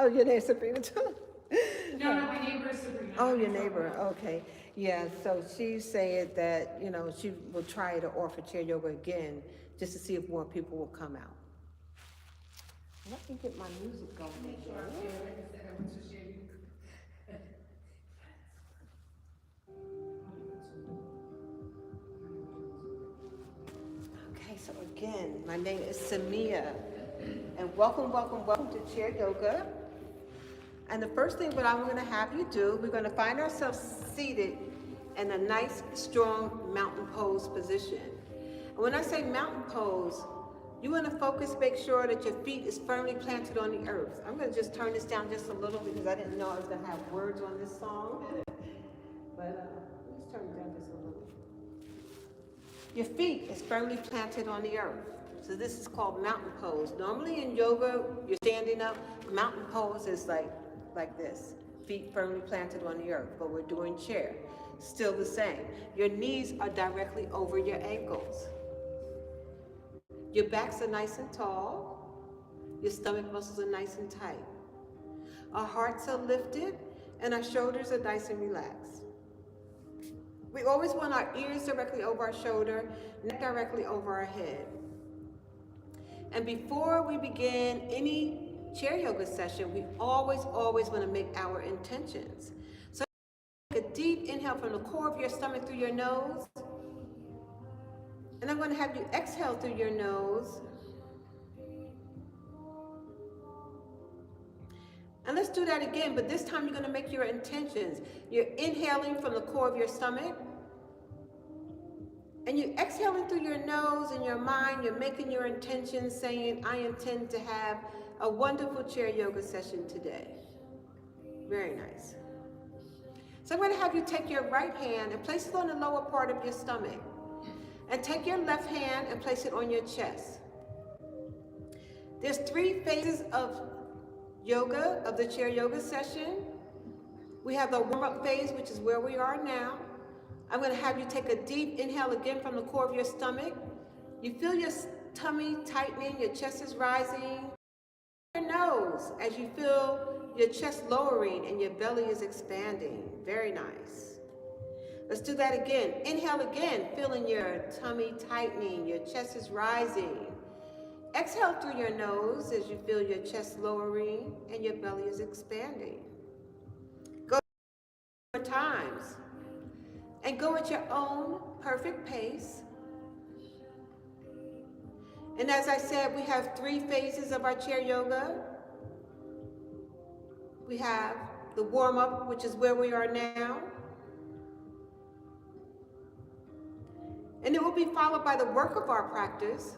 Oh, your name is Sabrina too? No, my neighbor is Sabrina. Oh, your neighbor, okay. Yeah, so she said that, she will try to offer chair yoga again, just to see if more people will come out. Let me get my music going. Sure, like I said, I went to share you. Okay, so again, my name is Samaiyah, and welcome to Chair Yoga. And the first thing what I'm going to have you do, we're going to find ourselves seated in a nice, strong mountain pose position. And when I say mountain pose, you want to focus, make sure that your feet is firmly planted on the earth. I'm going to just turn this down just a little because I didn't know I was going to have words on this song. But let's turn it down just a little. Your feet is firmly planted on the earth. So this is called mountain pose. Normally in yoga, you're standing up. Mountain pose is like this. Feet firmly planted on the earth, but we're doing chair. Still the same. Your knees are directly over your ankles. Your backs are nice and tall. Your stomach muscles are nice and tight. Our hearts are lifted and our shoulders are nice and relaxed. We always want our ears directly over our shoulder, neck directly over our head. And before we begin any chair yoga session, we always want to make our intentions. So take a deep inhale from the core of your stomach through your nose. And I'm going to have you exhale through your nose. And let's do that again, but this time you're going to make your intentions. You're inhaling from the core of your stomach. And you're exhaling through your nose and your mind. You're making your intentions, saying, I intend to have a wonderful chair yoga session today. Very nice. So I'm going to have you take your right hand and place it on the lower part of your stomach. And take your left hand and place it on your chest. There's 3 phases of yoga, of the chair yoga session. We have the warm-up phase, which is where we are now. I'm going to have you take a deep inhale again from the core of your stomach. You feel your tummy tightening, your chest is rising. Your nose as you feel your chest lowering and your belly is expanding. Very nice. Let's do that again. Inhale again, feeling your tummy tightening, your chest is rising. Exhale through your nose as you feel your chest lowering and your belly is expanding. Go 4 times and go at your own perfect pace. And as I said, we have 3 phases of our chair yoga. We have the warm-up, which is where we are now. And it will be followed by the work of our practice.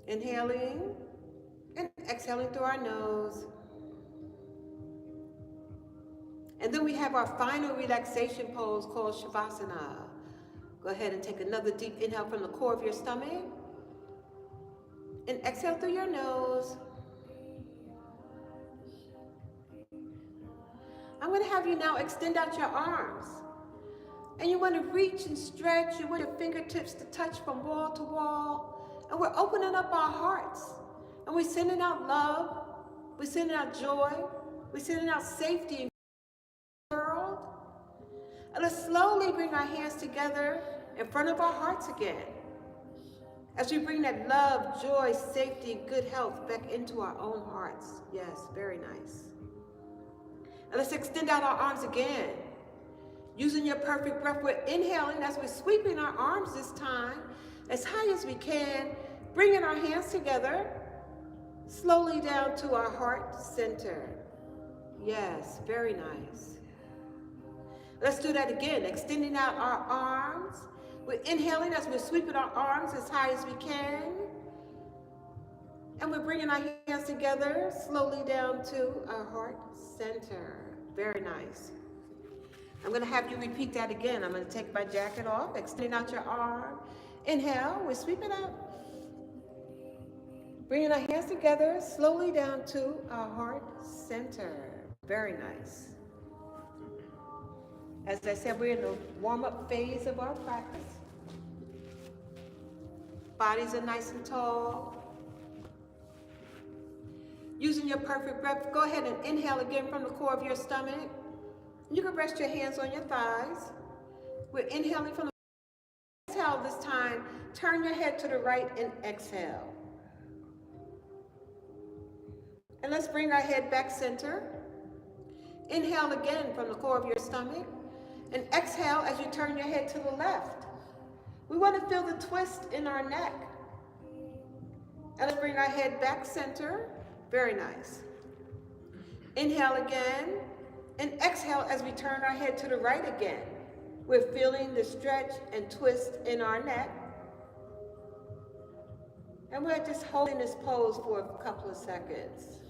Inhaling and exhaling through our nose. And then we have our final relaxation pose called Shavasana. Go ahead and take another deep inhale from the core of your stomach. And exhale through your nose. I'm going to have you now extend out your arms. And you want to reach and stretch. You want your fingertips to touch from wall to wall. And we're opening up our hearts. And we're sending out love. We're sending out joy. We're sending out safety in the world. And let's slowly bring our hands together in front of our hearts again. As we bring that love, joy, safety, good health back into our own hearts. Yes, very nice. And let's extend out our arms again. Using your perfect breath, we're inhaling as we're sweeping our arms this time as high as we can, bringing our hands together, slowly down to our heart center. Yes, very nice. Let's do that again, extending out our arms. We're inhaling as we're sweeping our arms as high as we can. And we're bringing our hands together, slowly down to our heart center. Very nice. I'm going to have you repeat that again. I'm going to take my jacket off, extending out your arm. Inhale, we sweep it out. Bringing our hands together, slowly down to our heart center. Very nice. As I said, we're in the warm-up phase of our practice. Bodies are nice and tall. Using your perfect breath, go ahead and inhale again from the core of your stomach. You can rest your hands on your thighs. We're inhaling from the exhale this time. Turn your head to the right and exhale. And let's bring our head back center. Inhale again from the core of your stomach. And exhale as you turn your head to the left. We want to feel the twist in our neck. And let's bring our head back center. Very nice. Inhale again. And exhale as we turn our head to the right again. We're feeling the stretch and twist in our neck. And we're just holding this pose for a couple of seconds.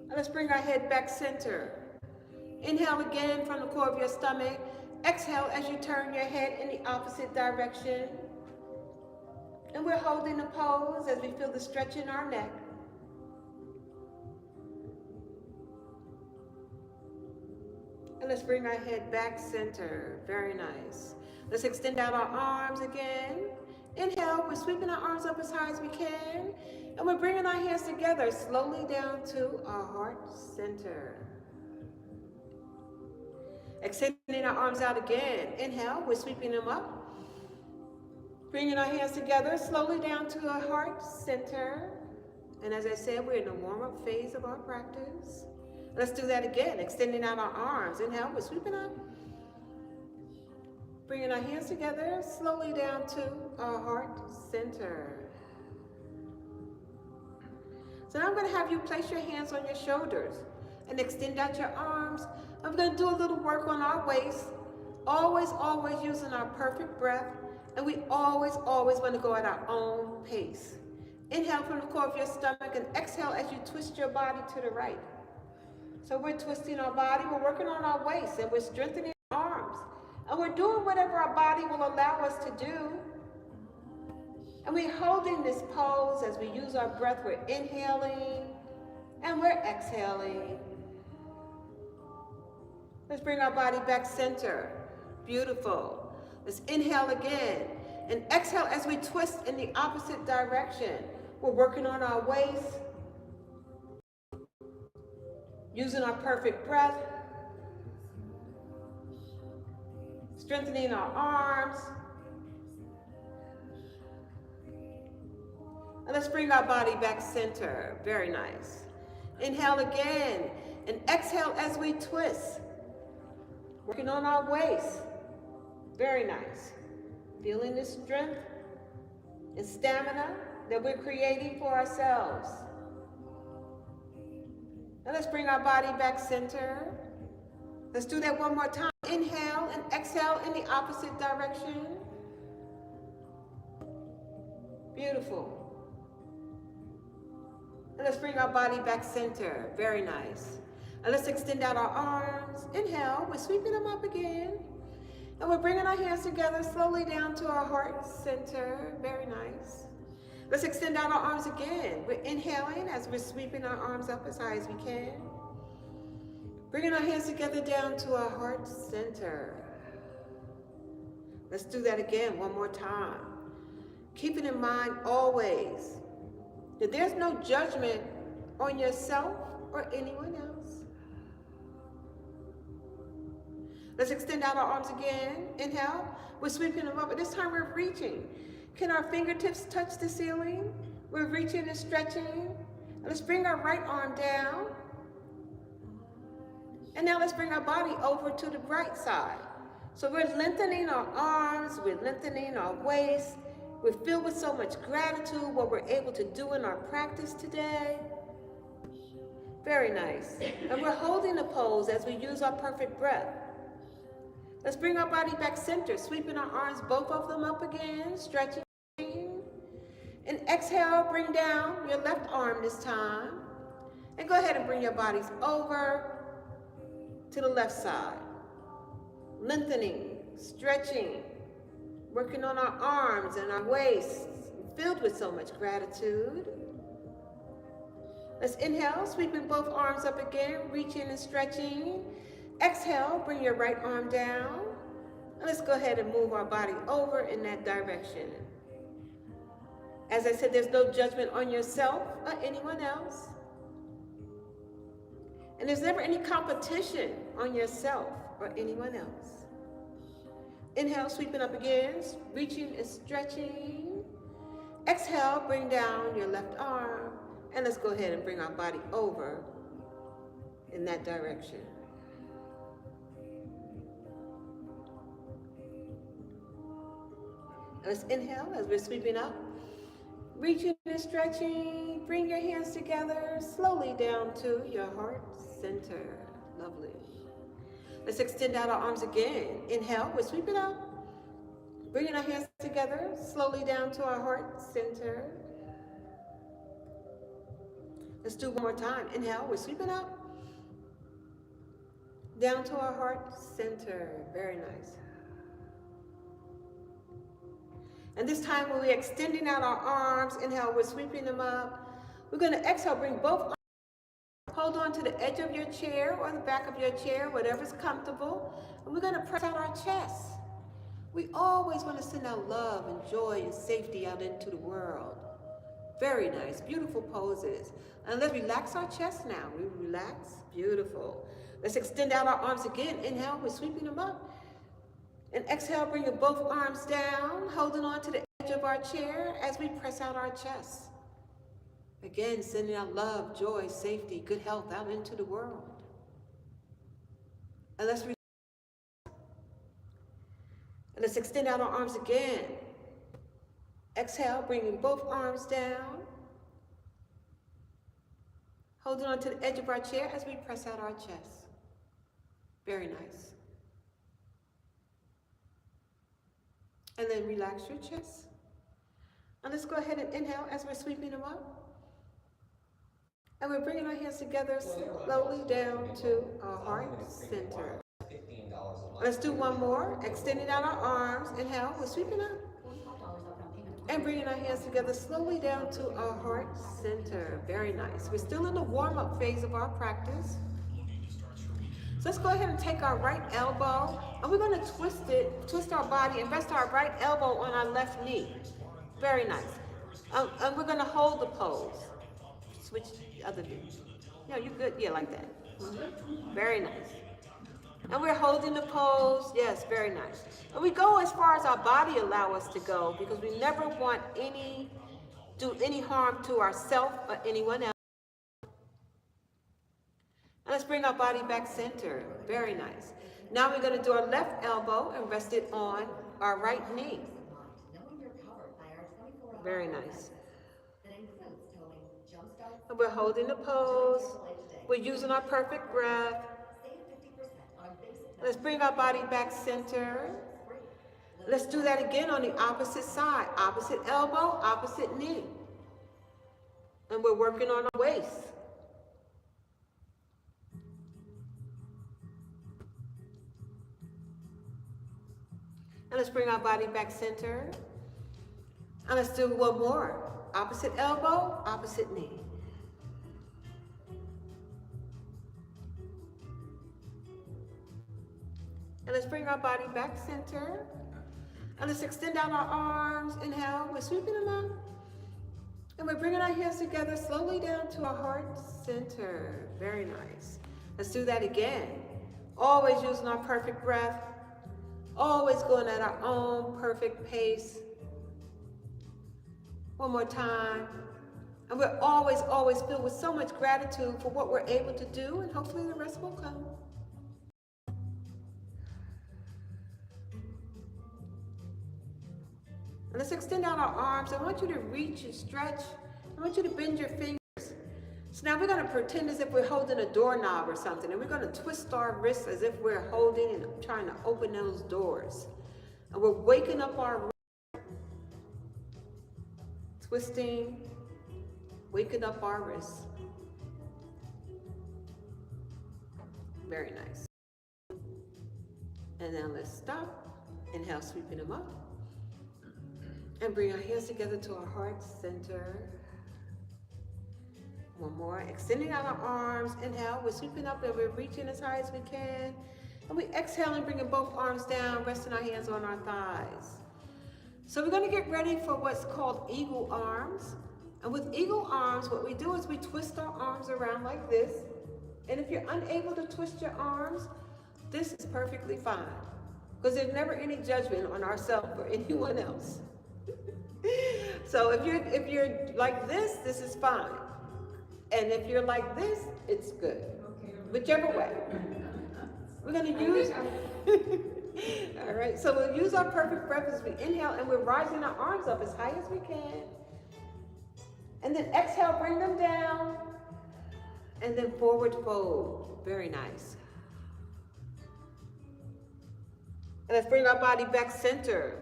And let's bring our head back center. Inhale again from the core of your stomach. Exhale as you turn your head in the opposite direction. And we're holding the pose as we feel the stretch in our neck. And let's bring our head back center. Very nice. Let's extend out our arms again. Inhale, we're sweeping our arms up as high as we can. And we're bringing our hands together slowly down to our heart center. Extending our arms out again. Inhale, we're sweeping them up. Bringing our hands together slowly down to our heart center. And as I said, we're in the warm-up phase of our practice. Let's do that again, extending out our arms. Inhale, we're sweeping up. Bringing our hands together, slowly down to our heart center. So now I'm going to have you place your hands on your shoulders and extend out your arms. I'm going to do a little work on our waist, always using our perfect breath. And we always want to go at our own pace. Inhale from the core of your stomach and exhale as you twist your body to the right. So we're twisting our body, we're working on our waist, and we're strengthening our arms. And we're doing whatever our body will allow us to do. And we're holding this pose as we use our breath. We're inhaling and we're exhaling. Let's bring our body back center. Beautiful. Let's inhale again and exhale as we twist in the opposite direction. We're working on our waist. Using our perfect breath, strengthening our arms. And let's bring our body back center. Very nice. Inhale again and exhale as we twist. Working on our waist. Very nice. Feeling the strength and stamina that we're creating for ourselves. And let's bring our body back center. Let's do that one more time. Inhale and exhale in the opposite direction. Beautiful. And let's bring our body back center. Very nice. And let's extend out our arms. Inhale, we're sweeping them up again. And we're bringing our hands together slowly down to our heart center. Very nice. Let's extend out our arms again. We're inhaling as we're sweeping our arms up as high as we can. Bringing our hands together down to our heart center. Let's do that again one more time. Keeping in mind always that there's no judgment on yourself or anyone else. Let's extend out our arms again. Inhale. We're sweeping them up, but this time we're reaching. Can our fingertips touch the ceiling? We're reaching and stretching. Let's bring our right arm down. And now let's bring our body over to the right side. So we're lengthening our arms, we're lengthening our waist. We're filled with so much gratitude, what we're able to do in our practice today. Very nice. And we're holding the pose as we use our perfect breath. Let's bring our body back center, sweeping our arms, both of them up again, stretching. And exhale, bring down your left arm this time. And go ahead and bring your bodies over to the left side. Lengthening, stretching, working on our arms and our waist, filled with so much gratitude. Let's inhale, sweeping both arms up again, reaching and stretching. Exhale, bring your right arm down. And let's go ahead and move our body over in that direction. As I said, there's no judgment on yourself or anyone else. And there's never any competition on yourself or anyone else. Inhale, sweeping up again, reaching and stretching. Exhale, bring down your left arm. And let's go ahead and bring our body over in that direction. Let's inhale as we're sweeping up. Reaching and stretching. Bring your hands together slowly down to your heart center. Lovely. Let's extend out our arms again. Inhale, we're sweeping up. Bringing our hands together slowly down to our heart center. Let's do one more time. Inhale, we're sweeping up. Down to our heart center. Very nice. And this time when we're extending out our arms, inhale, we're sweeping them up. We're going to exhale, bring both arms. Hold on to the edge of your chair or the back of your chair, whatever's comfortable. And we're going to press out our chest. We always want to send out love and joy and safety out into the world. Very nice, beautiful poses. And let's relax our chest now. We relax, beautiful. Let's extend out our arms again. Inhale, we're sweeping them up. And exhale, bringing both arms down, holding on to the edge of our chair as we press out our chest. Again, sending out love, joy, safety, good health out into the world. And let's extend out our arms again. Exhale, bringing both arms down, holding on to the edge of our chair as we press out our chest. Very nice. And then relax your chest. And let's go ahead and inhale as we're sweeping them up. And we're bringing our hands together slowly down to our heart center. Let's do one more. Extending out our arms. Inhale, we're sweeping up. And bringing our hands together slowly down to our heart center. Very nice. We're still in the warm-up phase of our practice. So let's go ahead and take our right elbow, and we're going to twist our body, and rest our right elbow on our left knee. Very nice. And we're going to hold the pose. Switch the other knee. No, you're good. Yeah, like that. Very nice. And we're holding the pose. Yes, very nice. And we go as far as our body allows us to go, because we never want do any harm to ourselves or anyone else. And let's bring our body back center. Very nice. Now we're going to do our left elbow and rest it on our right knee. Very nice. And we're holding the pose. We're using our perfect breath. Let's bring our body back center. Let's do that again on the opposite side. Opposite elbow, opposite knee. And we're working on our waist. And let's bring our body back center. And let's do one more. Opposite elbow, opposite knee. And let's bring our body back center. And let's extend out our arms. Inhale, we're sweeping them up. And we're bringing our hands together slowly down to our heart center. Very nice. Let's do that again. Always using our perfect breath. Always going at our own perfect pace. One more time. And we're always, always filled with so much gratitude for what we're able to do, and hopefully the rest will come. And let's extend out our arms. I want you to reach and stretch. I want you to bend your fingers. So now we're going to pretend as if we're holding a doorknob or something, and we're going to twist our wrists as if we're holding and trying to open those doors. And we're waking up our wrists. Twisting, waking up our wrists. Very nice. And now let's stop. Inhale, sweeping them up. And bring our hands together to our heart center. One more. Extending out our arms. Inhale. We're sweeping up and we're reaching as high as we can. And we exhale and bringing both arms down, resting our hands on our thighs. So we're going to get ready for what's called eagle arms. And with eagle arms, what we do is we twist our arms around like this. And if you're unable to twist your arms, this is perfectly fine. Because there's never any judgment on ourselves or anyone else. So if you're like this is fine. And if you're like this, it's good. Whichever way. We're going to use... All right, so we'll use our perfect breath as we inhale, and we're rising our arms up as high as we can. And then exhale, bring them down. And then forward fold. Very nice. And let's bring our body back center.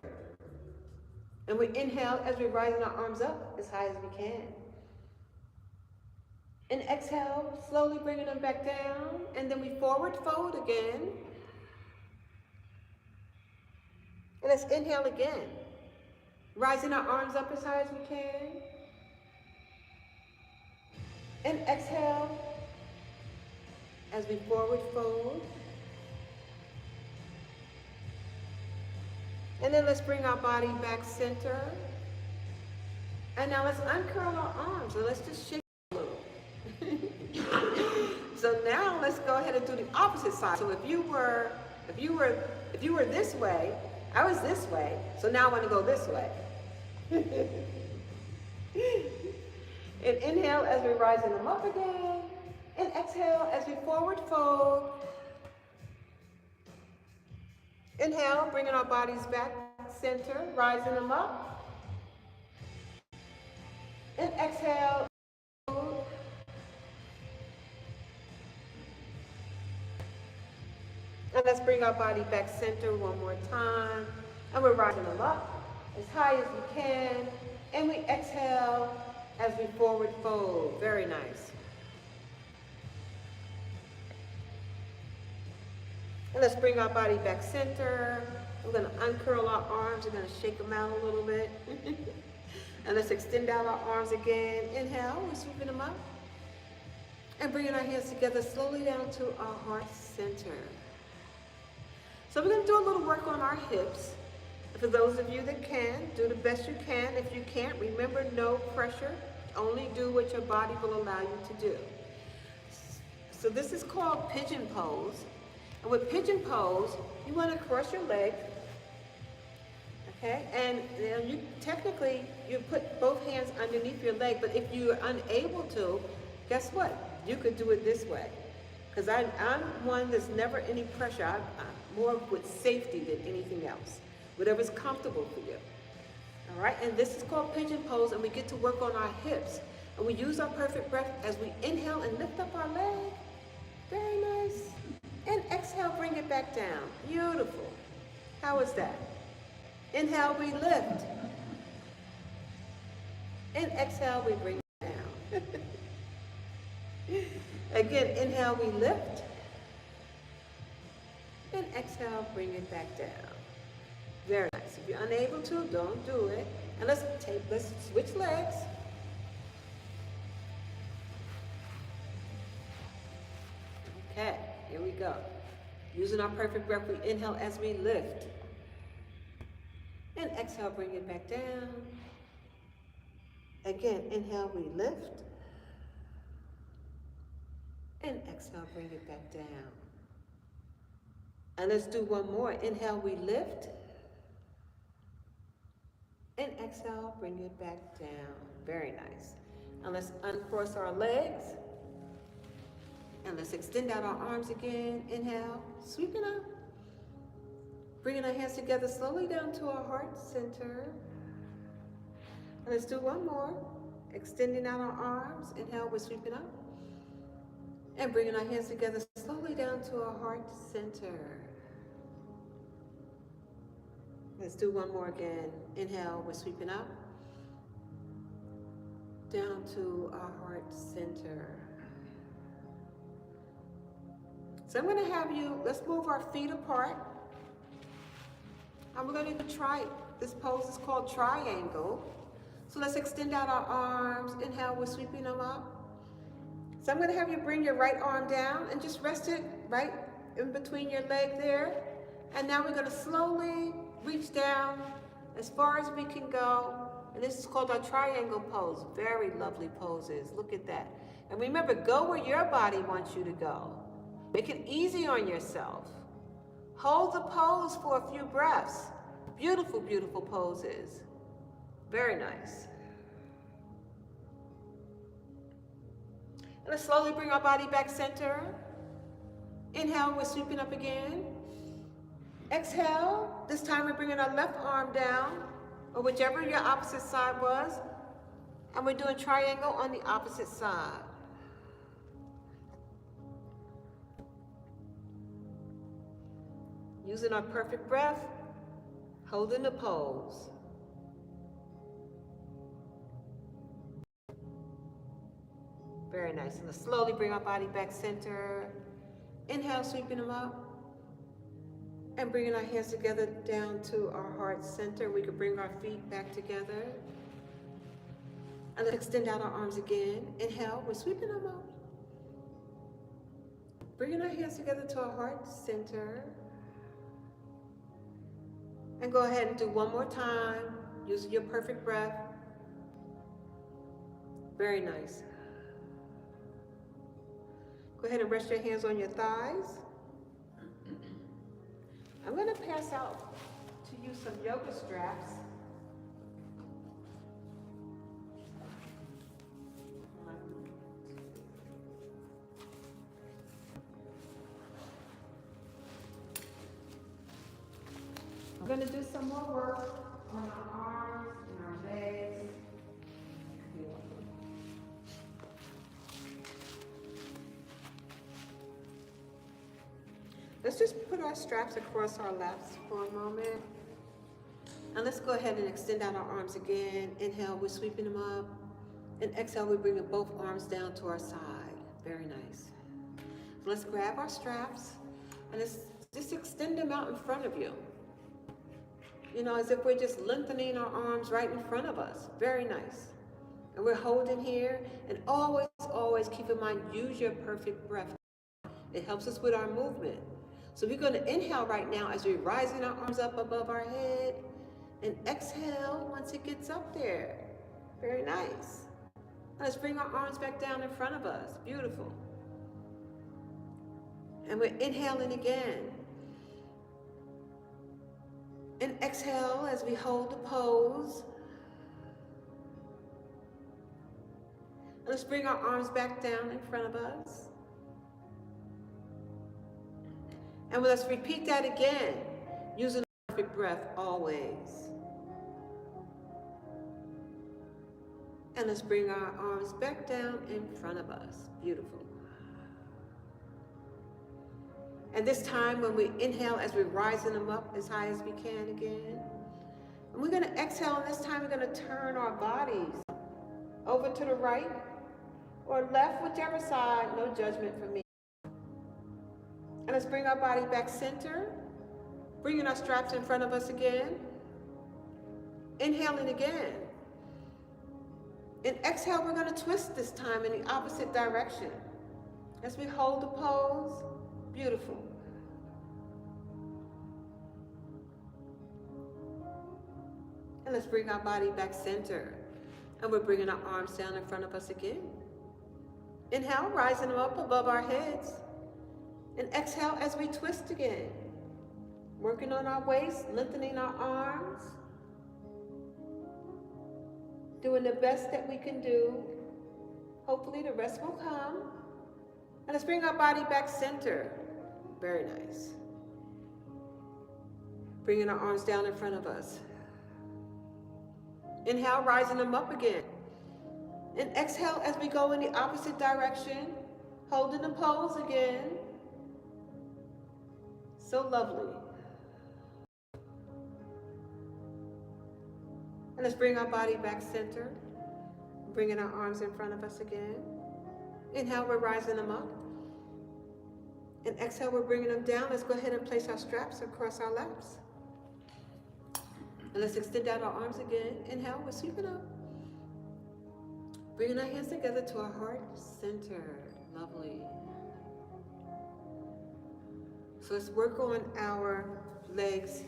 And we inhale as we're rising our arms up as high as we can. And exhale, slowly bringing them back down. And then we forward fold again. And let's inhale again. Rising our arms up as high as we can. And exhale as we forward fold. And then let's bring our body back center. And now let's uncurl our arms. And let's just shake a little. So now let's go ahead and do the opposite side. So if you were this way, I was this way, so now I want to go this way. And inhale as we're rising them up again. And exhale as we forward fold. Inhale, bringing our bodies back center, rising them up. And exhale. And let's bring our body back center one more time. And we're rising them up as high as we can. And we exhale as we forward fold. Very nice. And let's bring our body back center. We're going to uncurl our arms. We're going to shake them out a little bit. And let's extend out our arms again. Inhale, we're sweeping them up. And bringing our hands together slowly down to our heart center. So we're going to do a little work on our hips. For those of you that can, do the best you can. If you can't, remember, no pressure. Only do what your body will allow you to do. So this is called pigeon pose. And with pigeon pose, you want to cross your legs. Okay? And you technically, you put both hands underneath your leg, but if you're unable to, guess what? You could do it this way. Because I'm one that's never any pressure. I'm more with safety than anything else. Whatever's comfortable for you. All right, and this is called pigeon pose, and we get to work on our hips. And we use our perfect breath as we inhale and lift up our leg. Very nice. And exhale, bring it back down. Beautiful. How is that? Inhale, we lift. And exhale, we bring it down. Again, inhale, we lift. And exhale, bring it back down. Very nice. If you're unable to, don't do it. And let's switch legs. Okay, here we go. Using our perfect breath, we inhale as we lift. And exhale, bring it back down. Again, inhale, we lift. And exhale, bring it back down. And let's do one more. Inhale, we lift. And exhale, bring it back down. Very nice. And let's uncross our legs. And let's extend out our arms again. Inhale, sweeping up. Bringing our hands together slowly down to our heart center. And let's do one more. Extending out our arms. Inhale, we're sweeping up. And bringing our hands together slowly down to our heart center. Let's do one more again. Inhale, we're sweeping up. Down to our heart center. So I'm going to have you, let's move our feet apart. And we're going to try, this pose is called triangle. So let's extend out our arms. Inhale, we're sweeping them up. So I'm going to have you bring your right arm down and just rest it right in between your leg there. And now we're going to slowly reach down as far as we can go. And this is called our triangle pose. Very lovely poses. Look at that. And remember, go where your body wants you to go. Make it easy on yourself. Hold the pose for a few breaths. Beautiful, beautiful poses. Very nice. And let's slowly bring our body back center. Inhale, we're sweeping up again. Exhale, this time we're bringing our left arm down, or whichever your opposite side was, and we're doing triangle on the opposite side. Using our perfect breath, holding the pose. Very nice. And let's slowly bring our body back center. Inhale, sweeping them up. And bringing our hands together down to our heart center. We could bring our feet back together. And let's extend out our arms again. Inhale, we're sweeping them up. Bringing our hands together to our heart center. And go ahead and do one more time, using your perfect breath. Very nice. Go ahead and rest your hands on your thighs. I'm going to pass out to you some yoga straps. I'm going to do some more work on our arms and our legs. Let's just put our straps across our laps for a moment. And let's go ahead and extend out our arms again. Inhale, we're sweeping them up. And exhale, we're bringing both arms down to our side. Very nice. Let's grab our straps and let's just extend them out in front of you. You know, as if we're just lengthening our arms right in front of us. Very nice. And we're holding here. And always, always keep in mind, use your perfect breath. It helps us with our movement. So we're going to inhale right now as we're rising our arms up above our head. And exhale once it gets up there. Very nice. Let's bring our arms back down in front of us. Beautiful. And we're inhaling again. And exhale as we hold the pose. And let's bring our arms back down in front of us. And let's repeat that again, using the perfect breath always. And let's bring our arms back down in front of us. Beautiful. And this time when we inhale, as we're rising them up as high as we can again. And we're going to exhale, and this time we're going to turn our bodies over to the right or left, whichever side, no judgment for me. And let's bring our body back center, bringing our straps in front of us again. Inhaling again. And exhale, we're going to twist this time in the opposite direction. As we hold the pose, beautiful. And let's bring our body back center. And we're bringing our arms down in front of us again. Inhale, rising them up above our heads. And exhale as we twist again. Working on our waist, lengthening our arms. Doing the best that we can do. Hopefully the rest will come. And let's bring our body back center. Very nice. Bringing our arms down in front of us. Inhale, rising them up again. And exhale as we go in the opposite direction. Holding the pose again. So lovely. And let's bring our body back center. Bringing our arms in front of us again. Inhale, we're rising them up. And exhale, we're bringing them down. Let's go ahead and place our straps across our laps. And let's extend out our arms again. Inhale, we're sweeping up. Bringing our hands together to our heart center. Lovely. So let's work on our legs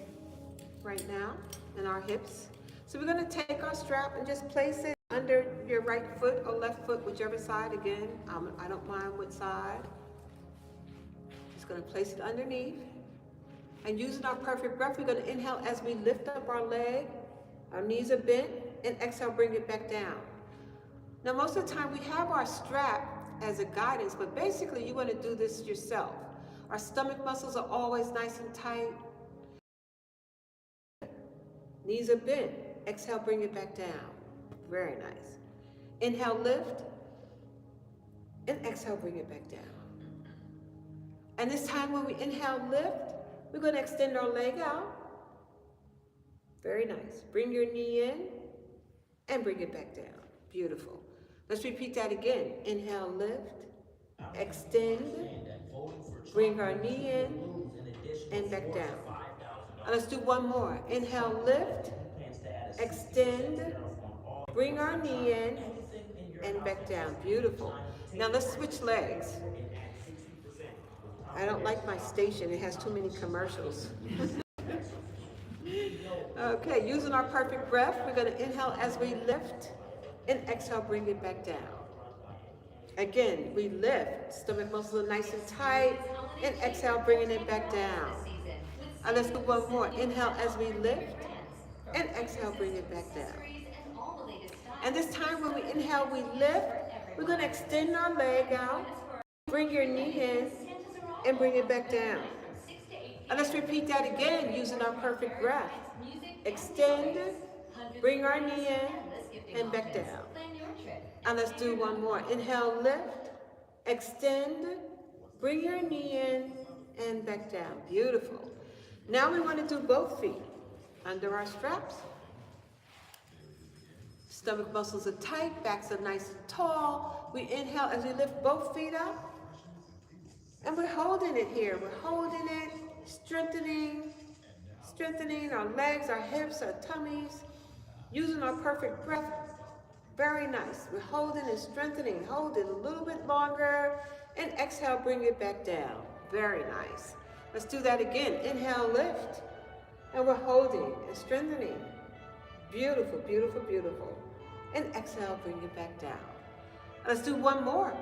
right now in our hips. So we're going to take our strap and just place it under your right foot or left foot, whichever side. Again, I don't mind what side. Just going to place it underneath. And using our perfect breath, we're going to inhale as we lift up our leg. Our knees are bent, and exhale, bring it back down. Now, most of the time we have our strap as a guidance, but basically you want to do this yourself. Our stomach muscles are always nice and tight. Knees are bent. Exhale, bring it back down. Very nice. Inhale, lift. And exhale, bring it back down. And this time when we inhale, lift, we're going to extend our leg out. Very nice. Bring your knee in and bring it back down. Beautiful. Let's repeat that again. Inhale, lift, extend, bring our knee in and back down. And let's do one more. Inhale, lift, extend, bring our knee in and back down. Beautiful. Now let's switch legs. I don't like my station. It has too many commercials. Okay, using our perfect breath, we're going to inhale as we lift and exhale, bring it back down. Again, we lift, stomach muscles are nice and tight, and exhale, bringing it back down. And let's do one more. Inhale as we lift, and exhale, bring it back down. And this time when we inhale, we lift, we're going to extend our leg out, bring your knee in, and bring it back down. And let's repeat that again using our perfect breath. Extend, bring our knee in, and back down. And let's do one more. Inhale, lift, extend, bring your knee in, and back down. Beautiful. Now we want to do both feet under our straps. Stomach muscles are tight, backs are nice and tall. We inhale as we lift both feet up. And we're holding it here. We're holding it, strengthening our legs, our hips, our tummies, using our perfect breath. Very nice. We're holding and strengthening. Hold it a little bit longer. And exhale, bring it back down. Very nice. Let's do that again. Inhale, lift. And we're holding and strengthening. Beautiful, beautiful, beautiful. And exhale, bring it back down. Let's do one more.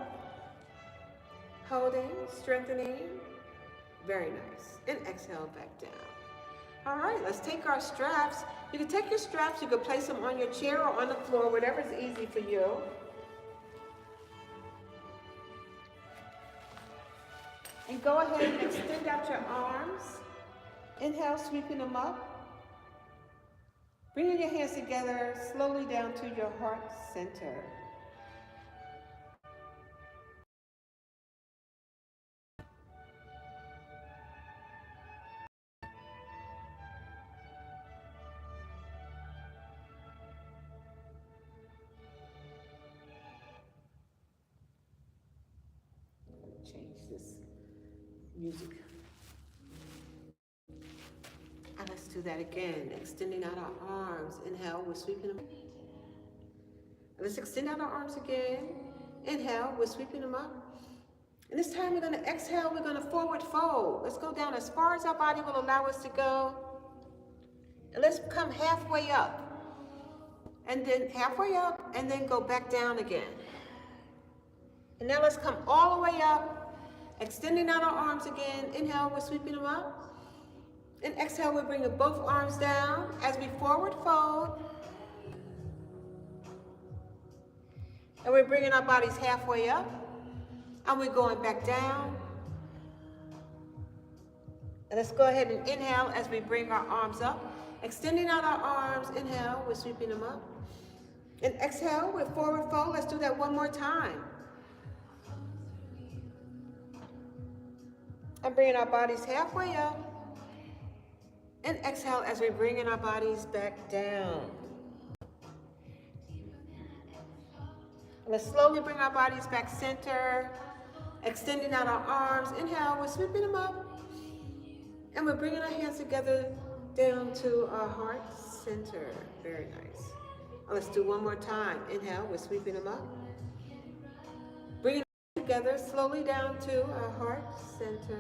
Holding, strengthening. Very nice. And exhale, back down. All right, let's take our straps. You can take your straps, you can place them on your chair or on the floor, whatever's easy for you. And go ahead and extend out your arms. Inhale, sweeping them up. Bringing your hands together, slowly down to your heart center. Change this music. And let's do that again. Extending out our arms. Inhale, we're sweeping them. Let's extend out our arms again. Inhale, we're sweeping them up. And this time we're going to exhale, we're going to forward fold. Let's go down as far as our body will allow us to go. And let's come halfway up. And then halfway up, and then go back down again. And now let's come all the way up, extending out our arms again. Inhale, we're sweeping them up. And exhale, we're bringing both arms down as we forward fold. And we're bringing our bodies halfway up. And we're going back down. And let's go ahead and inhale as we bring our arms up. Extending out our arms. Inhale, we're sweeping them up. And exhale, we're forward fold. Let's do that one more time. And bringing our bodies halfway up. And exhale as we bring in our bodies back down. Let's slowly bring our bodies back center. Extending out our arms. Inhale, we're sweeping them up. And we're bringing our hands together down to our heart center. Very nice. Let's do one more time. Inhale, we're sweeping them up. Bringing them together slowly down to our heart center.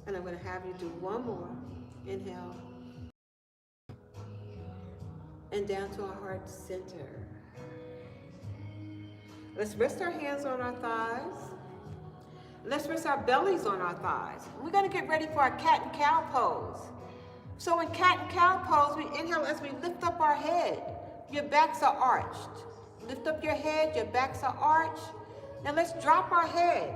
And I'm going to have you do one more. Inhale. And down to our heart center. Let's rest our hands on our thighs. Let's rest our bellies on our thighs. We're going to get ready for our cat and cow pose. So in cat and cow pose, we inhale as we lift up our head. Your backs are arched. Lift up your head, your backs are arched. Now let's drop our head.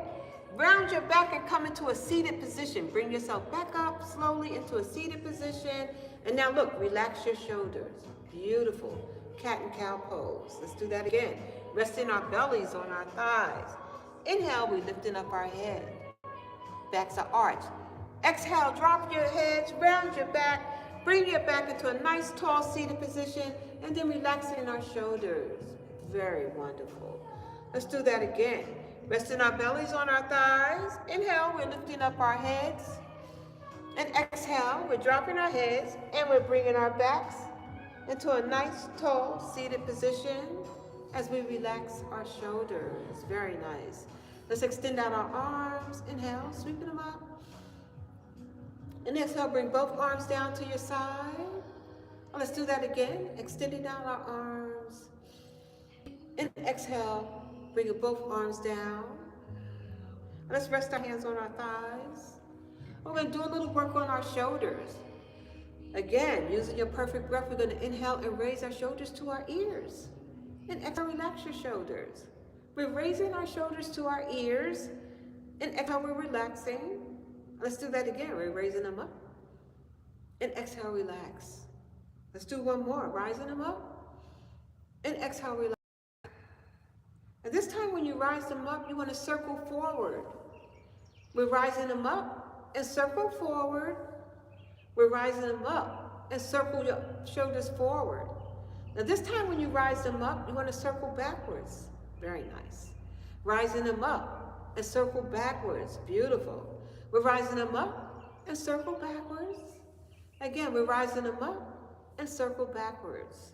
Round your back and come into a seated position. Bring yourself back up slowly into a seated position. And now look, relax your shoulders. Beautiful. Cat and cow pose. Let's do that again. Resting our bellies on our thighs. Inhale, we're lifting up our head. Backs are arched. Exhale, drop your heads, round your back, bring your back into a nice tall seated position, and then relaxing our shoulders. Very wonderful. Let's do that again. Resting our bellies on our thighs. Inhale, we're lifting up our heads. And exhale, we're dropping our heads, and we're bringing our backs into a nice tall seated position as we relax our shoulders. Very nice. Let's extend out our arms. Inhale, sweeping them up. And exhale, bring both arms down to your side. Let's do that again. Extending out our arms. And exhale, bringing both arms down. Let's rest our hands on our thighs. We're going to do a little work on our shoulders. Again, using your perfect breath, we're going to inhale and raise our shoulders to our ears. And exhale, relax your shoulders. We're raising our shoulders to our ears. And exhale, we're relaxing. Let's do that again. We're raising them up. And exhale, relax. Let's do one more. Rising them up. And exhale, relax. And this time when you rise them up, you want to circle forward. We're rising them up and circle forward. We're rising them up and circle your shoulders forward. Now this time when you rise them up, you want to circle backwards. Very nice. Rising them up and circle backwards. Beautiful. We're rising them up and circle backwards. Again, we're rising them up and circle backwards.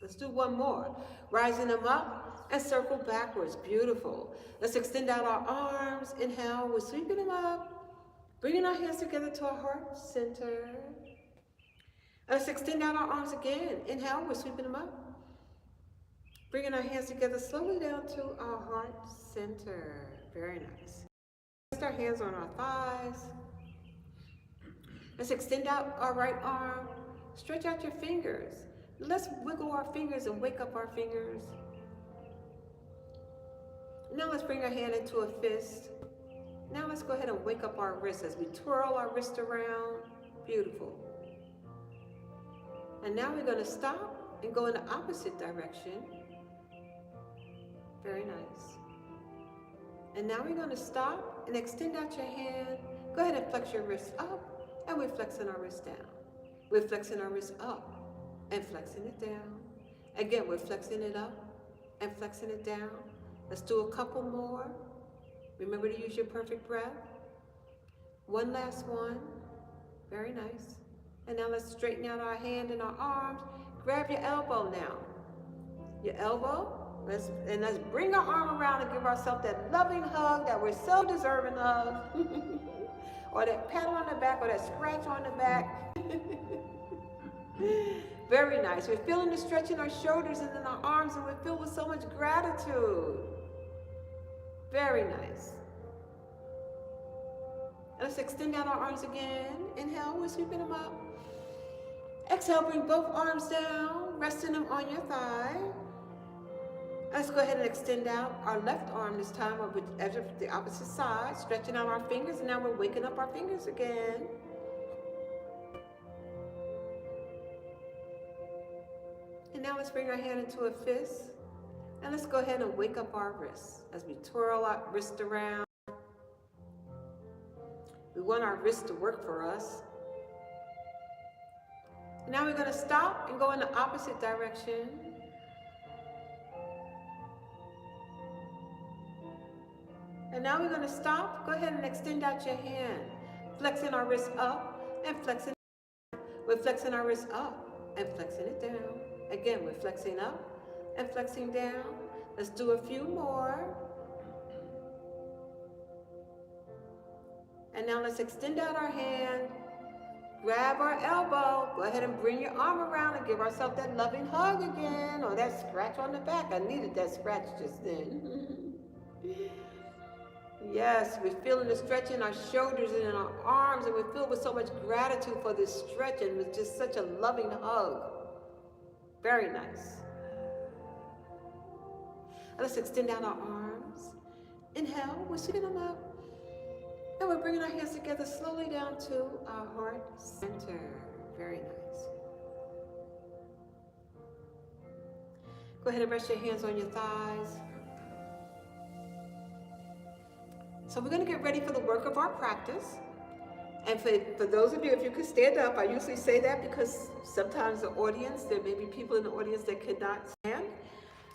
Let's do one more. Rising them up and circle backwards. Beautiful. Let's extend out our arms. Inhale, we're sweeping them up. Bringing our hands together to our heart center. Let's extend out our arms again. Inhale, we're sweeping them up. Bringing our hands together slowly down to our heart center. Very nice. Rest our hands on our thighs. Let's extend out our right arm. Stretch out your fingers. Let's wiggle our fingers and wake up our fingers. Now let's bring our hand into a fist. Now let's go ahead and wake up our wrists as we twirl our wrist around. Beautiful. And now we're going to stop and go in the opposite direction. Very nice. And now we're going to stop and extend out your hand. Go ahead and flex your wrist up, and we're flexing our wrist down. We're flexing our wrist up and flexing it down. Again, we're flexing it up and flexing it down. Let's do a couple more. Remember to use your perfect breath. One last one. Very nice. And now let's straighten out our hand and our arms. Grab your elbow now. Your elbow. Let's bring our arm around and give ourselves that loving hug that we're so deserving of. Or that pat on the back or that scratch on the back. Very nice. We're feeling the stretch in our shoulders and in our arms, and we're filled with so much gratitude. Very nice. Let's extend out our arms again. Inhale, we're sweeping them up. Exhale, bring both arms down, resting them on your thigh. Let's go ahead and extend out our left arm this time, or as if the opposite side, stretching out our fingers, and now we're waking up our fingers again. And now let's bring our hand into a fist, and let's go ahead and wake up our wrists as we twirl our wrist around. We want our wrists to work for us. And now we're going to stop and go in the opposite direction. And now we're going to stop. Go ahead and extend out your hand. Flexing our wrist up and flexing. We're flexing our wrist up and flexing it down. Again, we're flexing up and flexing down. Let's do a few more. And now let's extend out our hand, grab our elbow, go ahead and bring your arm around and give ourselves that loving hug again, or that scratch on the back. I needed that scratch just then. Yes, we're feeling the stretch in our shoulders and in our arms, and we're filled with so much gratitude for this stretch, and with just such a loving hug. Very nice. And let's extend out our arms. Inhale, we're sitting them up. And we're bringing our hands together slowly down to our heart center. Very nice. Go ahead and rest your hands on your thighs. So we're going to get ready for the work of our practice. And for those of you, if you could stand up, I usually say that because sometimes the audience, there may be people in the audience that could not stand.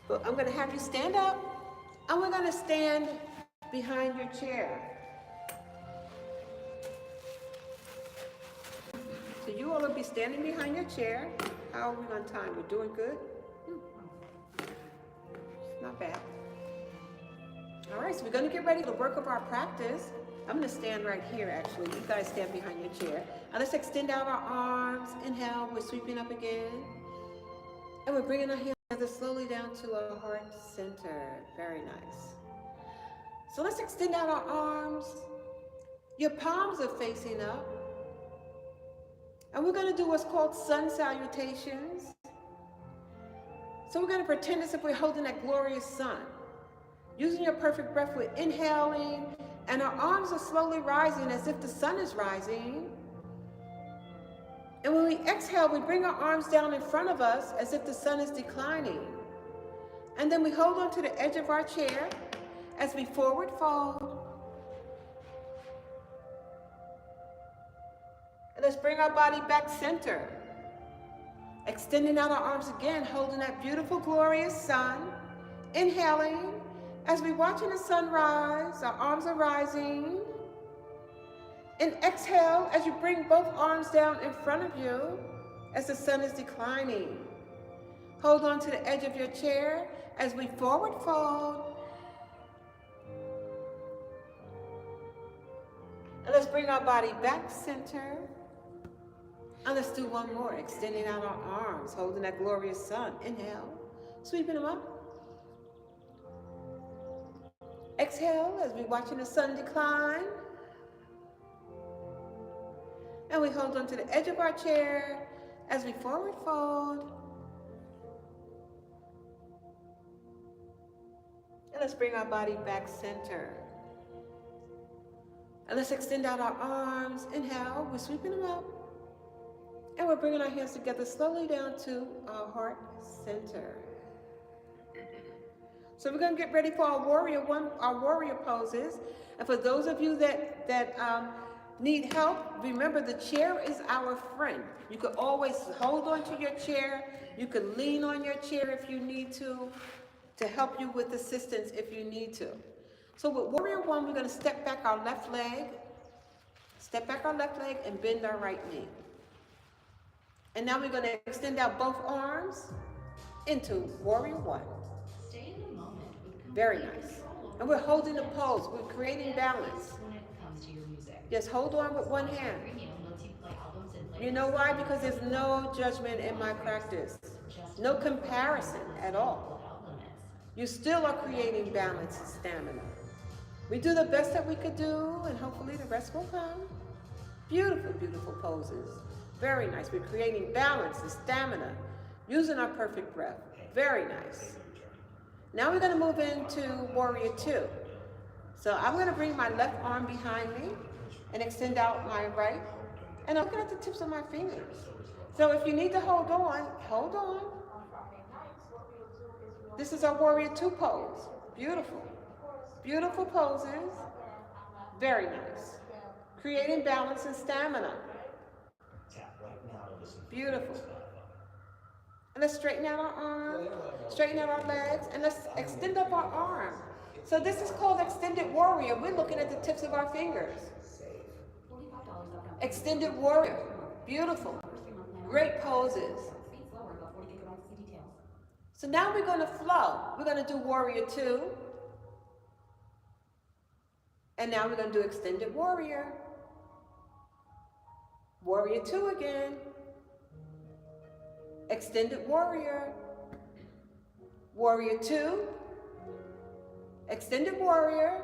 But I'm going to have you stand up, and we're going to stand behind your chair. So you all will be standing behind your chair. How are we on time? We're doing good? Not bad. All right, so we're going to get ready for the work of our practice. I'm going to stand right here, actually. You guys stand behind your chair. Now let's extend out our arms. Inhale, we're sweeping up again. And we're bringing our hands together slowly down to our heart center. Very nice. So let's extend out our arms. Your palms are facing up. And we're going to do what's called sun salutations. So we're going to pretend as if we're holding that glorious sun. Using your perfect breath, we're inhaling, and our arms are slowly rising as if the sun is rising. And when we exhale, we bring our arms down in front of us as if the sun is declining. And then we hold on to the edge of our chair as we forward fold. And let's bring our body back center. Extending out our arms again, holding that beautiful, glorious sun. Inhaling. As we're watching the sun rise, our arms are rising. And exhale as you bring both arms down in front of you as the sun is declining. Hold on to the edge of your chair as we forward fold. And let's bring our body back center. And let's do one more, extending out our arms, holding that glorious sun. Inhale, sweeping them up. Exhale as we're watching the sun decline. And we hold on to the edge of our chair as we forward fold. And let's bring our body back center. And let's extend out our arms. Inhale, we're sweeping them up. And we're bringing our hands together slowly down to our heart center. So we're going to get ready for our warrior poses. And for those of you that need help, remember the chair is our friend. You can always hold on to your chair. You can lean on your chair if you need to help you with assistance if you need to. So with warrior one, we're going to step back our left leg, and bend our right knee. And now we're going to extend out both arms into warrior one. Very nice. And we're holding the pose. We're creating balance. Just hold on with one hand. You know why? Because there's no judgment in my practice. No comparison at all. You still are creating balance and stamina. We do the best that we could do, and hopefully the rest will come. Beautiful, beautiful poses. Very nice. We're creating balance and stamina using our perfect breath. Very nice. Now we're going to move into warrior two. So I'm going to bring my left arm behind me and extend out my right. And I'm looking at the tips of my fingers. So if you need to hold on, hold on. This is our warrior two pose. Beautiful. Beautiful poses. Very nice. Creating balance and stamina. Beautiful. And let's straighten out our arm, straighten out our legs, and let's extend up our arm. So this is called extended warrior. We're looking at the tips of our fingers. Extended warrior. Beautiful. Great poses. So now we're going to flow. We're going to do warrior two. And now we're going to do extended warrior. Warrior two again. Extended warrior. Warrior two. Extended warrior.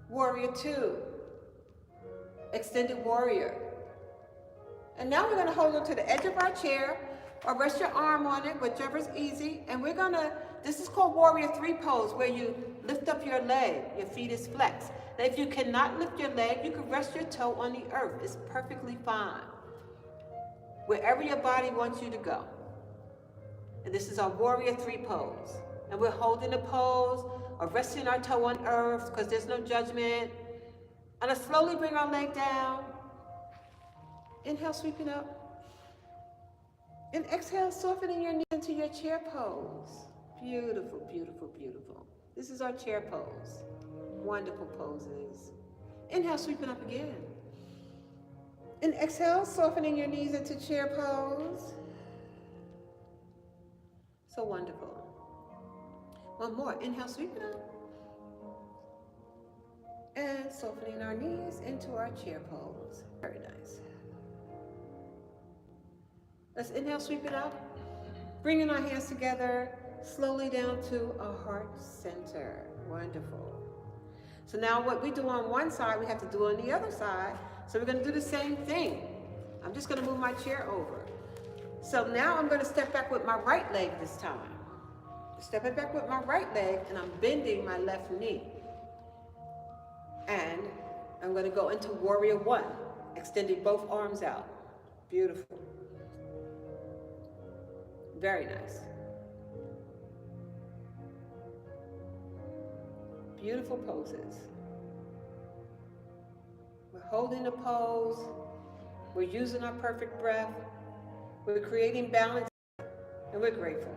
Warrior two. Extended warrior. And now we're going to hold on to the edge of our chair or rest your arm on it, whichever's easy. And we're going to, this is called warrior three pose, where you lift up your leg, your feet is flexed. Now if you cannot lift your leg, you can rest your toe on the earth. It's perfectly fine. Wherever your body wants you to go. And this is our warrior three pose. And we're holding the pose or resting our toe on earth because there's no judgment. And let's slowly bring our leg down. Inhale, sweeping up. And exhale, softening your knees into your chair pose. Beautiful, beautiful, beautiful. This is our chair pose. Wonderful poses. Inhale, sweeping up again. And exhale, softening your knees into chair pose. So wonderful. One more. Inhale, sweeping up. And softening our knees into our chair pose. Very nice. Let's inhale, sweep it up. Bringing our hands together, slowly down to our heart center. Wonderful. So now what we do on one side, we have to do on the other side. So we're going to do the same thing. I'm just going to move my chair over. So now I'm going to step back with my right leg this time. Stepping back with my right leg, and I'm bending my left knee. And I'm going to go into warrior one, extending both arms out. Beautiful. Very nice. Beautiful poses. We're holding the pose. We're using our perfect breath. We're creating balance, and we're grateful.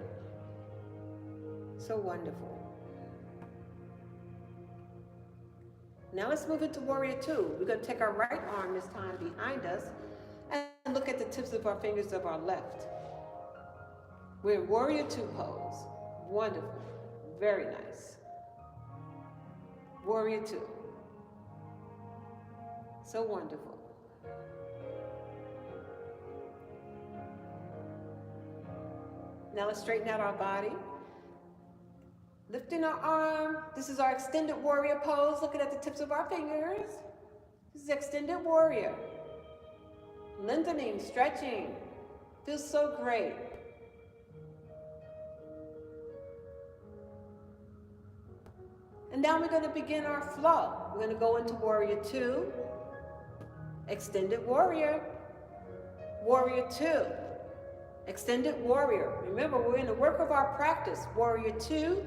So wonderful. Now let's move into warrior two. We're going to take our right arm this time behind us and look at the tips of our fingers of our left. We're in warrior two pose. Wonderful. Very nice. Warrior two. So wonderful. Now let's straighten out our body. Lifting our arm. This is our extended warrior pose. Looking at the tips of our fingers. This is extended warrior. Lengthening, stretching. Feels so great. And now we're going to begin our flow. We're going to go into warrior two. Extended warrior. Warrior two. Extended warrior. Remember, we're in the work of our practice. Warrior two.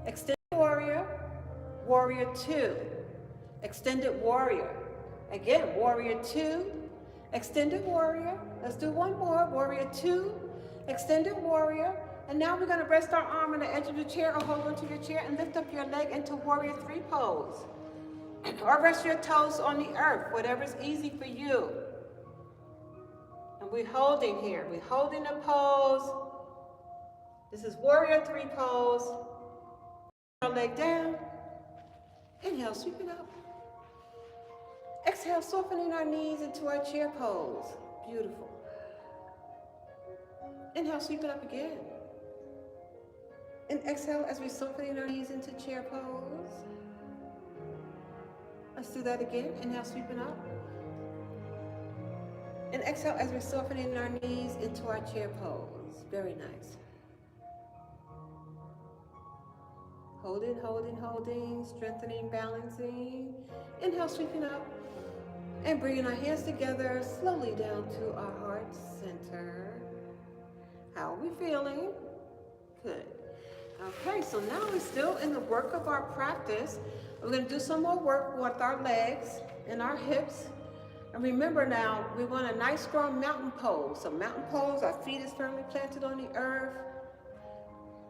Extended warrior. Warrior two. Extended warrior. Again, warrior two. Extended warrior. Let's do one more. Warrior two. Extended warrior. And now we're going to rest our arm on the edge of the chair or hold onto your chair and lift up your leg into warrior three pose. Or rest your toes on the earth, whatever's easy for you. And we're holding here. We're holding a pose. This is warrior three pose. Our leg down. Inhale, sweeping up. Exhale, softening our knees into our chair pose. Beautiful. Inhale, sweep it up again. And exhale as we soften our knees into chair pose. Let's do that again. Inhale, sweeping up. And exhale as we're softening our knees into our chair pose. Very nice. Holding, holding, holding, strengthening, balancing. Inhale, sweeping up. And bringing our hands together slowly down to our heart center. How are we feeling? Good. Okay, so now we're still in the work of our practice. We're going to do some more work with our legs and our hips. And remember now, we want a nice strong mountain pose. So mountain pose, our feet is firmly planted on the earth.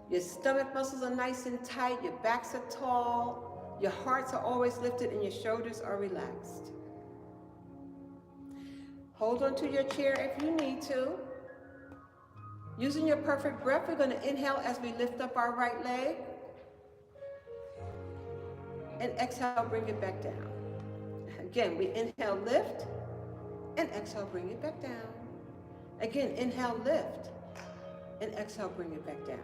Your stomach muscles are nice and tight. Your backs are tall. Your hearts are always lifted and your shoulders are relaxed. Hold on to your chair if you need to. Using your perfect breath, we're going to inhale as we lift up our right leg. And exhale, bring it back down. Again, we inhale, lift. And exhale, bring it back down. Again, inhale, lift. And exhale, bring it back down.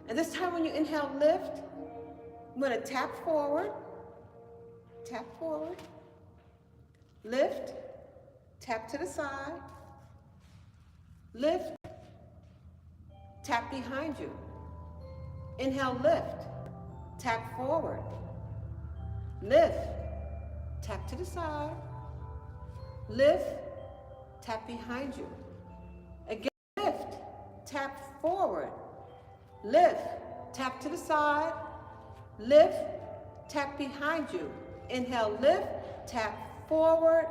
And this time when you inhale, lift, I'm going to tap forward, lift, tap to the side, lift, tap behind you. Inhale, lift, tap forward, lift, tap to the side, lift, tap behind you. Again, lift, tap forward, lift, tap to the side, lift, tap behind you. Inhale, lift, tap forward,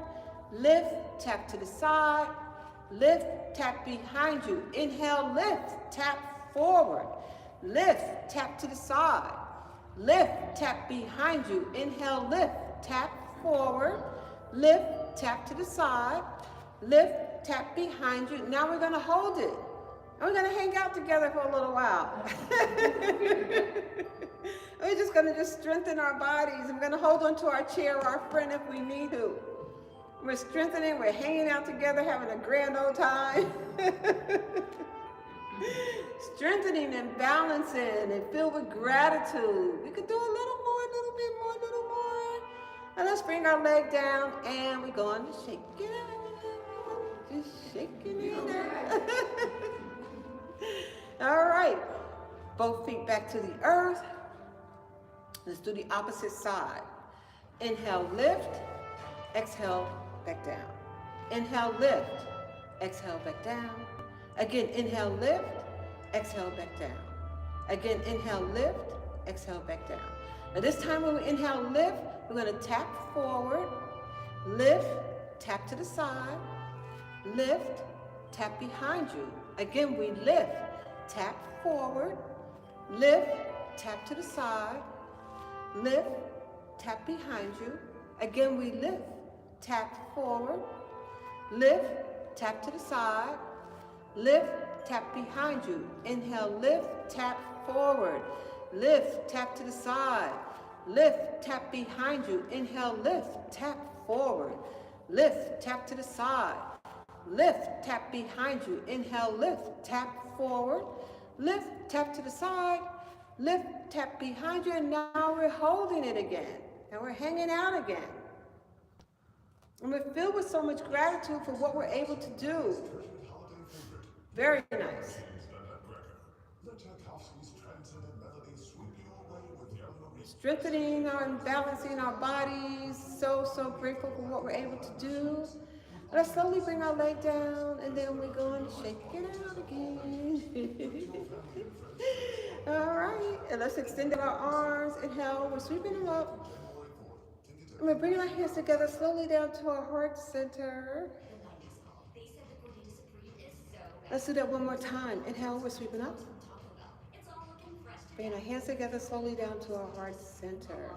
lift, tap to the side, lift, tap behind you. Inhale, lift, tap forward, lift, tap to the side, lift, tap behind you. Inhale, lift, tap forward, lift, tap to the side, lift, tap behind you. Now we're going to hold it. And we're going to hang out together for a little while. We're just going to strengthen our bodies. I'm going to hold on to our chair or our friend if we need to. We're strengthening, we're hanging out together, having a grand old time. Strengthening and balancing and filled with gratitude. We could do a little more, a little bit more, a little more. And let's bring our leg down and we're going to shake it out. Just shaking it out. All right. Both feet back to the earth. Let's do the opposite side. Inhale, lift. Exhale, back down. Inhale, lift. Exhale, back down. Again, inhale, lift. Exhale, back down. Again, inhale, lift. Exhale, back down. Now this time when we inhale, lift, we're going to tap forward, lift, tap to the side, lift, tap behind you. Again, we lift, tap forward, lift, tap to the side, lift, tap behind you. Again, we lift, tap forward, lift, tap to the side, lift, tap behind you. Inhale, lift, tap forward, lift, tap to the side, lift, tap behind you. Inhale, lift, tap forward, lift, tap to the side, lift, tap behind you. Inhale, lift, tap forward, lift, tap to the side, lift, tap behind you. And now we're holding it again. And we're hanging out again. And we're filled with so much gratitude for what we're able to do. Very nice. Strengthening and balancing our bodies. So grateful for what we're able to do. Let's slowly bring our leg down and then we're going to shake it out again. All right. And let's extend our arms. Inhale. We're sweeping them up. And we're bringing our hands together slowly down to our heart center. Let's do that one more time. Inhale, we're sweeping up. Bringing our hands together slowly down to our heart center.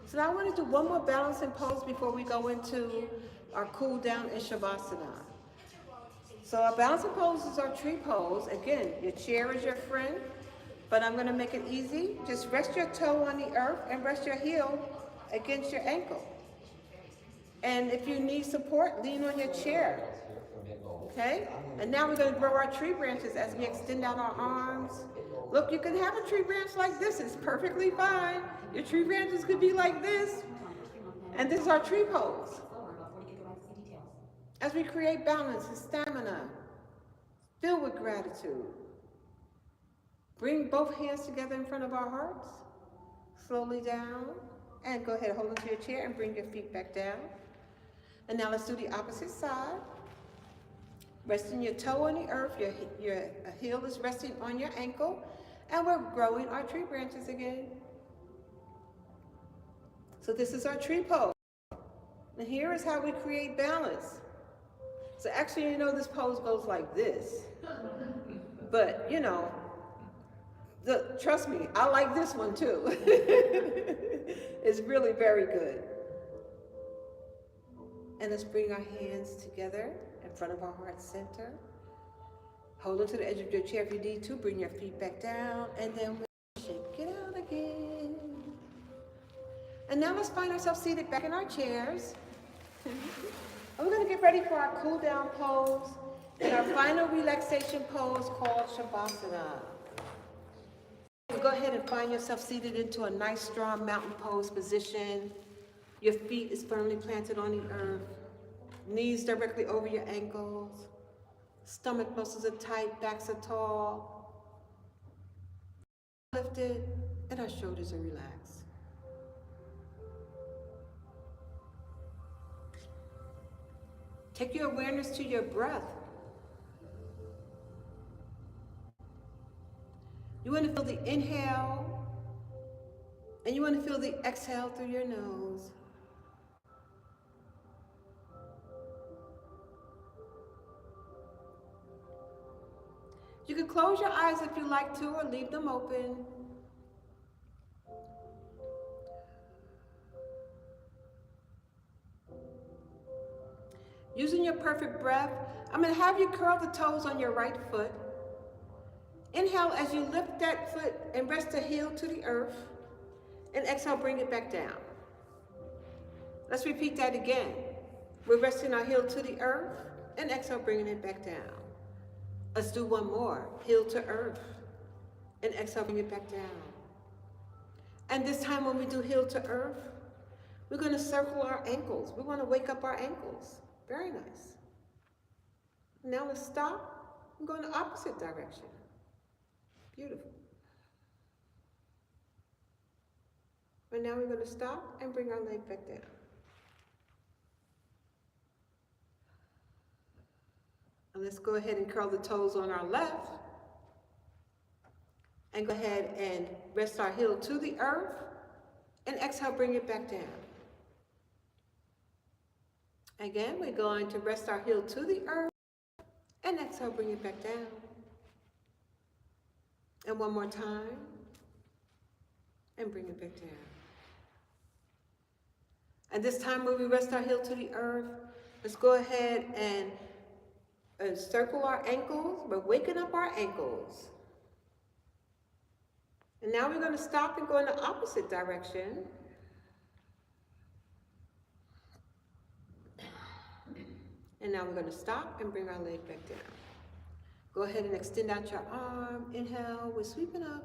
So now I want to do one more balancing pose before we go into our cool down in Shavasana. So our balancing pose is our tree pose. Again, your chair is your friend, but I'm going to make it easy. Just rest your toe on the earth and rest your heel against your ankle. And if you need support, lean on your chair. Okay? And now we're going to grow our tree branches as we extend out our arms. Look, you can have a tree branch like this. It's perfectly fine. Your tree branches could be like this. And this is our tree pose. As we create balance and stamina, filled with gratitude. Bring both hands together in front of our hearts. Slowly down. And go ahead and hold onto your chair and bring your feet back down. And now let's do the opposite side. Resting your toe on the earth, your heel is resting on your ankle, and we're growing our tree branches again. So this is our tree pose. And here is how we create balance. So actually, this pose goes like this. But, trust me, I like this one too. It's really very good. And let's bring our hands together in front of our heart center. Hold on to the edge of your chair if you need to. Bring your feet back down. And then we'll shake it out again. And now let's find ourselves seated back in our chairs. And we're going to get ready for our cool down pose and our final relaxation pose called Shavasana. Go ahead and find yourself seated into a nice strong mountain pose position. Your feet is firmly planted on the earth. Knees directly over your ankles. Stomach muscles are tight, backs are tall. Lifted, and our shoulders are relaxed. Take your awareness to your breath. You want to feel the inhale, and you want to feel the exhale through your nose. You can close your eyes if you like to, or leave them open. Using your perfect breath, I'm going to have you curl the toes on your right foot. Inhale as you lift that foot and rest the heel to the earth. And exhale, bring it back down. Let's repeat that again. We're resting our heel to the earth, and exhale, bringing it back down. Let's do one more. Heel to earth, and exhale, bring it back down. And this time when we do heel to earth, we're going to circle our ankles. We want to wake up our ankles. Very nice. Now let's stop and go in the opposite direction. Beautiful. And now we're going to stop and bring our leg back down. And let's go ahead and curl the toes on our left. And go ahead and rest our heel to the earth. And exhale, bring it back down. Again, we're going to rest our heel to the earth. And exhale, bring it back down. And one more time. And bring it back down. And this time when we rest our heel to the earth, let's go ahead and circle our ankles. We're waking up our ankles. And now we're going to stop and go in the opposite direction. And now we're going to stop and bring our leg back down. Go ahead and extend out your arm. Inhale, we're sweeping up.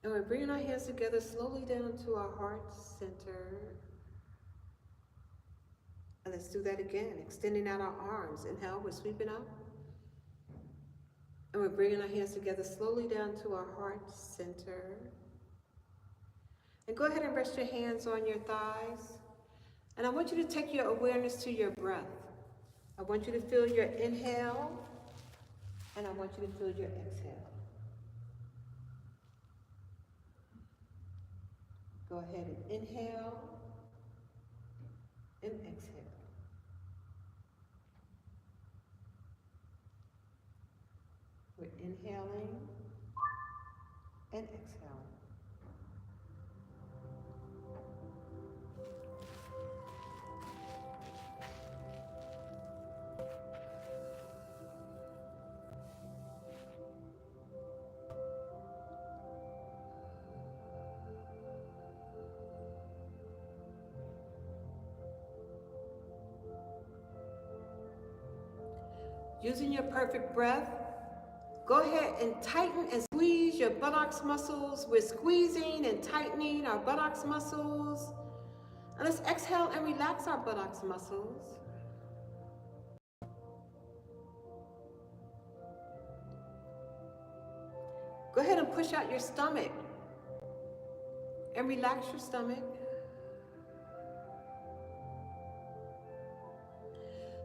And we're bringing our hands together slowly down to our heart center. And let's do that again, extending out our arms. Inhale, we're sweeping up. And we're bringing our hands together slowly down to our heart center. And go ahead and rest your hands on your thighs. And I want you to take your awareness to your breath. I want you to feel your inhale, and I want you to feel your exhale. Go ahead and inhale and exhale. We're inhaling and exhaling. Using your perfect breath, go ahead and tighten and squeeze your buttocks muscles. We're squeezing and tightening our buttocks muscles. And let's exhale and relax our buttocks muscles. Go ahead and push out your stomach and relax your stomach.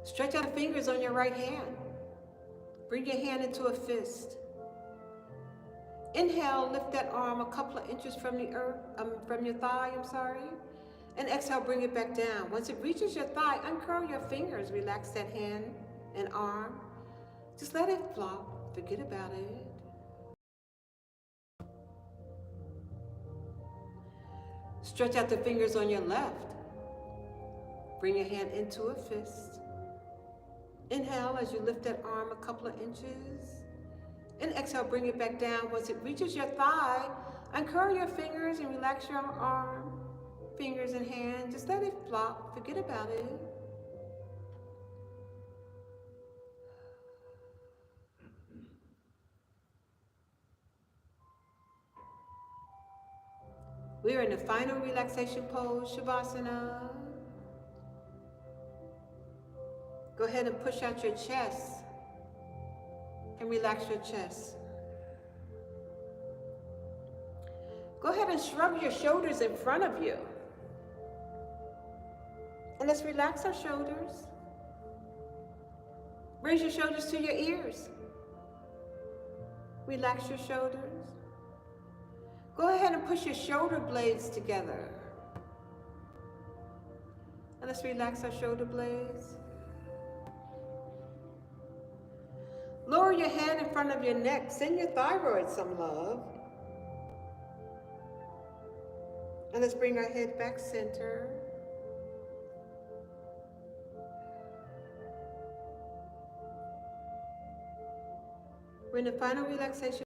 Stretch out the fingers on your right hand. Bring your hand into a fist. Inhale, lift that arm a couple of inches from the earth, from your thigh, And exhale, bring it back down. Once it reaches your thigh, uncurl your fingers, relax that hand and arm. Just let it flop, forget about it. Stretch out the fingers on your left. Bring your hand into a fist. Inhale as you lift that arm a couple of inches. And exhale, bring it back down. Once it reaches your thigh, uncurl your fingers and relax your arm, fingers and hand. Just let it flop, forget about it. We are in the final relaxation pose, Shavasana. Go ahead and push out your chest and relax your chest. Go ahead and shrug your shoulders in front of you. And let's relax our shoulders. Raise your shoulders to your ears. Relax your shoulders. Go ahead and push your shoulder blades together. And let's relax our shoulder blades. Lower your head in front of your neck. Send your thyroid some love. And let's bring our head back center. We're in the final relaxation.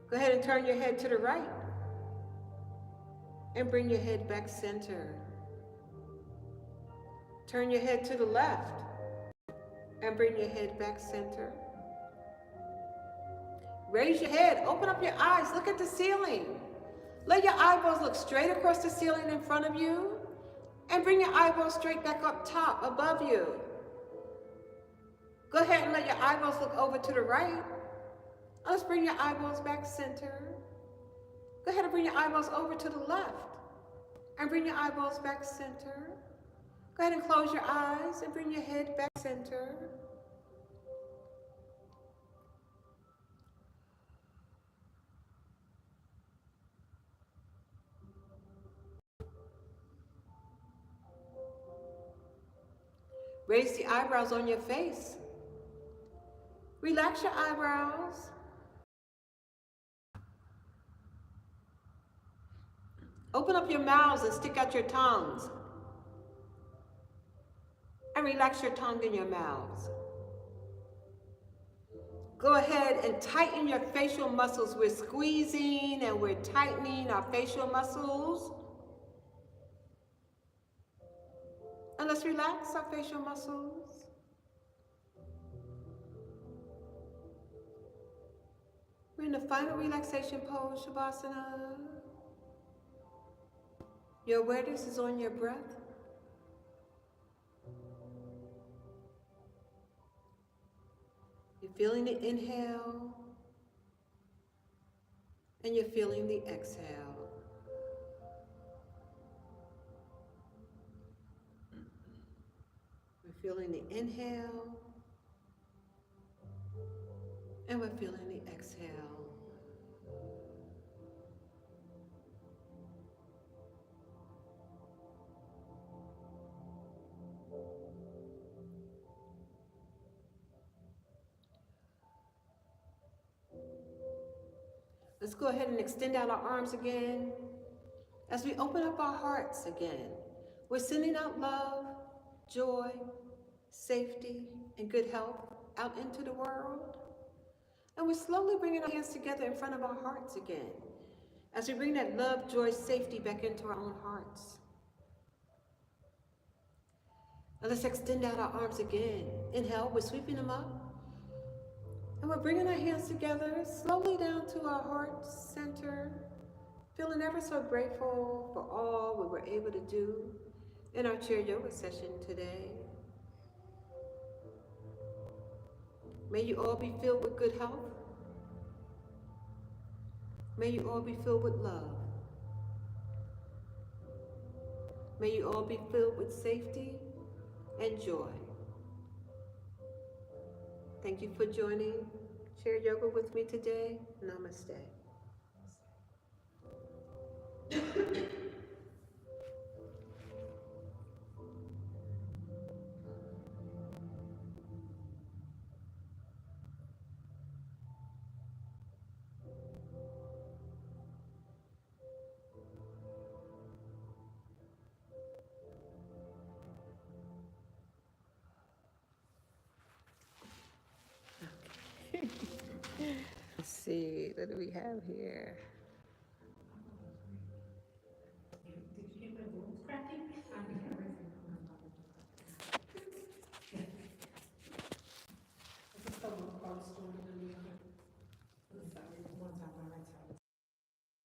Go ahead and turn your head to the right. And bring your head back center. Turn your head to the left. And bring your head back center. Raise your head, open up your eyes, look at the ceiling. Let your eyeballs look straight across the ceiling in front of you. And bring your eyeballs straight back up top, above you. Go ahead and let your eyeballs look over to the right. Let's bring your eyeballs back center. Go ahead and bring your eyeballs over to the left. And bring your eyeballs back center. Go ahead and close your eyes and bring your head back center. Raise the eyebrows on your face. Relax your eyebrows. Open up your mouths and stick out your tongues. And relax your tongue in your mouths. Go ahead and tighten your facial muscles. We're squeezing and we're tightening our facial muscles. And let's relax our facial muscles. We're in the final relaxation pose, Shavasana. Your awareness is on your breath. You're feeling the inhale, and you're feeling the exhale. We're feeling the inhale, and we're feeling the exhale. Let's go ahead and extend out our arms again. As we open up our hearts again, we're sending out love, joy, safety, and good health out into the world. And we're slowly bringing our hands together in front of our hearts again, as we bring that love, joy, safety back into our own hearts. And let's extend out our arms again. Inhale, we're sweeping them up. And we're bringing our hands together, slowly down to our heart center, feeling ever so grateful for all we were able to do in our chair yoga session today. May you all be filled with good health. May you all be filled with love. May you all be filled with safety and joy. Thank you for joining Chair Yoga with me today. Namaste. Let's see, what do we have here? Did you get the rules cracking? I think everything. This is the little card story.